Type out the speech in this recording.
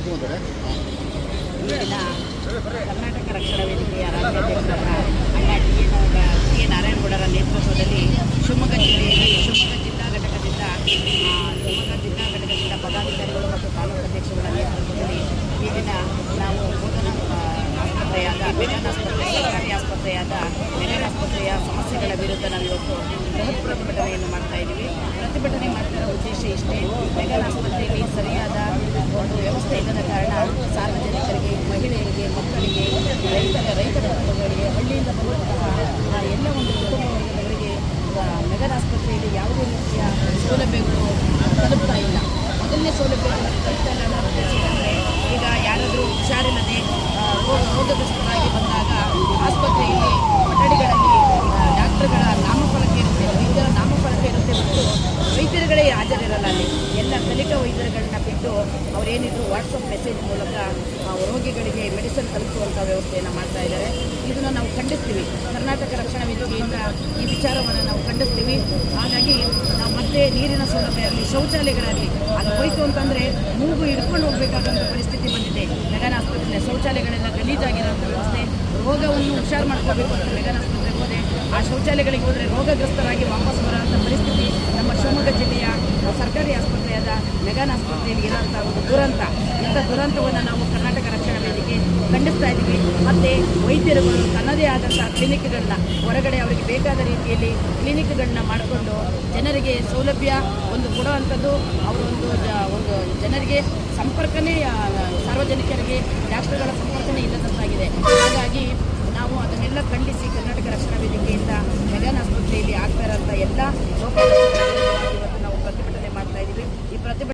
ಈಗಿನ ಕರ್ನಾಟಕ ರಕ್ಷಣಾ ವೇದಿಕೆಯ ರಾಜ್ಯಾಧ್ಯಕ್ಷರಾದ ಅಣ್ಣ ಟಿ ಎ ನಾರಾಯಣಗೌಡರ ನೇತೃತ್ವದಲ್ಲಿ ಶಿವಮೊಗ್ಗ ಜಿಲ್ಲೆಯಲ್ಲಿ ಶಿವಮೊಗ್ಗ ಜಿಲ್ಲಾ ಘಟಕದಿಂದ ಪದಾಧಿಕಾರಿಗಳು ಮತ್ತು ತಾಲೂಕು ಅಧ್ಯಕ್ಷಗಳ ನೇತೃತ್ವದಲ್ಲಿ ಈ ದಿನ ನಾವು ಬೋಧನಾ ಆಸ್ಪತ್ರೆಯಾದ ಮೆಗನ್ ಆಸ್ಪತ್ರೆ ಸರ್ಕಾರಿ ಆಸ್ಪತ್ರೆಯಾದ ಮೆಗನ್ ಆಸ್ಪತ್ರೆಯ ಸಮಸ್ಯೆಗಳ ವಿರುದ್ಧ ನಾವು ಇವತ್ತು ಬೃಹತ್ ಪ್ರತಿಭಟನೆಯನ್ನು ಮಾಡ್ತಾ ಇದ್ದೀವಿ. ಪ್ರತಿಭಟನೆ ಮಾಡ್ತಿರೋ ಉದ್ದೇಶ ಇಷ್ಟೇ, ಮೆಗನ್ ಆಸ್ಪತ್ರೆಯಲ್ಲಿ ಸರಿಯಾದ ಒಂದು ವ್ಯವಸ್ಥೆ ಇಲ್ಲದ ಕಾರಣ ಸಾರ್ವಜನಿಕರಿಗೆ, ಮಹಿಳೆಯರಿಗೆ, ಮಕ್ಕಳಿಗೆ, ರೈತರ ಕುಟುಂಬಗಳಿಗೆ, ಹಳ್ಳಿಯಿಂದ ಬರುವಂತಹ ಎಲ್ಲ ಒಂದು ಕುಟುಂಬ ವರ್ಗದವರಿಗೆ ಮೆಗನ್ ಆಸ್ಪತ್ರೆಯಲ್ಲಿ ಯಾವುದೇ ರೀತಿಯ ಸೌಲಭ್ಯಗಳು ತಲುಪ್ತಾ ಇಲ್ಲ. ಮೊದಲನೇ ಸೌಲಭ್ಯಗಳನ್ನು ತಲುಪ್ತಾ ಇಲ್ಲ ಅನ್ನೋ ಉದ್ದೇಶ ಏನಂದರೆ, ಈಗ ಯಾರಾದರೂ ಹುಷಾರಿಲ್ಲದೆ ರೋಗಗ್ರಸ್ತರಾಗಿ ಬಂದಾಗ ಆಸ್ಪತ್ರೆಯಲ್ಲಿ ಕೊಠಡಿಗಳಲ್ಲಿ ಡಾಕ್ಟರ್ಗಳ ನಾಮಫಲಕ ಇರುತ್ತೆ, ವೈದ್ಯರ ನಾಮಫಲಕ ಇರುತ್ತೆ ಮತ್ತು ವೈದ್ಯರುಗಳೇ ಹಾಜರಿರಲ್ಲ. ಅಲ್ಲಿ ಎಲ್ಲ ಕಲಿಕಾ ವೈದ್ಯರುಗಳನ್ನ ಬಿಟ್ಟು ಅವರೇನಿದ್ರು ವಾಟ್ಸಪ್ ಮೆಸೇಜ್ ಮೂಲಕ ರೋಗಿಗಳಿಗೆ ಮೆಡಿಸಿನ್ ತಲುಪುವಂಥ ವ್ಯವಸ್ಥೆಯನ್ನು ಮಾಡ್ತಾ ಇದ್ದಾರೆ. ಇದನ್ನು ನಾವು ಖಂಡಿಸ್ತೀವಿ. ಕರ್ನಾಟಕ ರಕ್ಷಣಾ ವೇದಿಕೆಯಿಂದ ಈ ವಿಚಾರವನ್ನು ನಾವು ಖಂಡಿಸ್ತೀವಿ. ಹಾಗಾಗಿ ನಾವು ಮತ್ತೆ ನೀರಿನ ಸೌಲಭ್ಯ ಆಗಲಿ, ಶೌಚಾಲಯಗಳಾಗಲಿ, ಅದು ಹೋಯಿತು ಅಂತಂದರೆ ಮೂಗು ಹಿಡ್ಕೊಂಡು ಹೋಗಬೇಕಾದಂಥ ಪರಿಸ್ಥಿತಿ ಬಂದಿದೆ. ಮೆಗನ್ ಆಸ್ಪತ್ರೆ ಶೌಚಾಲಯಗಳೆಲ್ಲ ಗಲೀಜಾಗಿರೋಂಥ ವ್ಯವಸ್ಥೆ, ರೋಗವನ್ನು ಹುಷಾರು ಮಾಡ್ಕೋಬೇಕು ಅಂತ ಮೆಗನ್ ಆಸ್ಪತ್ರೆಗೆ ಹೋದೆ, ಆ ಶೌಚಾಲಯಗಳಿಗೆ ಹೋದರೆ ರೋಗಗ್ರಸ್ತರಾಗಿ ವಾಪಸ್ ಬರೋಂಥ ಪರಿಸ್ಥಿತಿ ನಮ್ಮ ಶಿವಮೊಗ್ಗ ಜಿಲ್ಲೆಯ ಸರ್ಕಾರಿ ಆಸ್ಪತ್ರೆಯಾದ ಮೆಗನ್ ಆಸ್ಪತ್ರೆಯಲ್ಲಿ ಇರೋಂಥ ಒಂದು ದುರಂತ. ಇಂಥ ದುರಂತವನ್ನು ನಾವು ಕರ್ನಾಟಕ ರಕ್ಷಣಾ ವೇದಿಕೆ ಖಂಡಿಸ್ತಾ ಇದ್ದೀವಿ. ಮತ್ತು ವೈದ್ಯರುಗಳು ತನ್ನದೇ ಆದಂಥ ಕ್ಲಿನಿಕ್ಗಳನ್ನ ಹೊರಗಡೆ ಅವರಿಗೆ ಬೇಕಾದ ರೀತಿಯಲ್ಲಿ ಕ್ಲಿನಿಕ್ಗಳನ್ನ ಮಾಡಿಕೊಂಡು ಜನರಿಗೆ ಸೌಲಭ್ಯ ಒಂದು ಕೊಡುವಂಥದ್ದು, ಒಂದು ಜನರಿಗೆ ಸಂಪರ್ಕನೇ, ಸಾರ್ವಜನಿಕರಿಗೆ ಡಾಕ್ಟರ್ಗಳ ಸಂಪರ್ಕನೇ ಇಲ್ಲದಂತಾಗಿದೆ. ಹಾಗಾಗಿ ನಾವು ಅದನ್ನೆಲ್ಲ ಖಂಡಿಸಿ ಕರ್ನಾಟಕ ರಕ್ಷಣಾ ವೇದಿಕೆಯಿಂದ ಮೆಗನ್ ಆಸ್ಪತ್ರೆಯಲ್ಲಿ ಆಗ್ತಾ ಇರೋಂಥ ಎಲ್ಲ ಇವತ್ತು ನಾವು ಪ್ರತಿಭಟನೆ ಮಾಡ್ತಾ ಇದ್ದೀವಿ. ಈ ಪ್ರತಿಭಟನೆ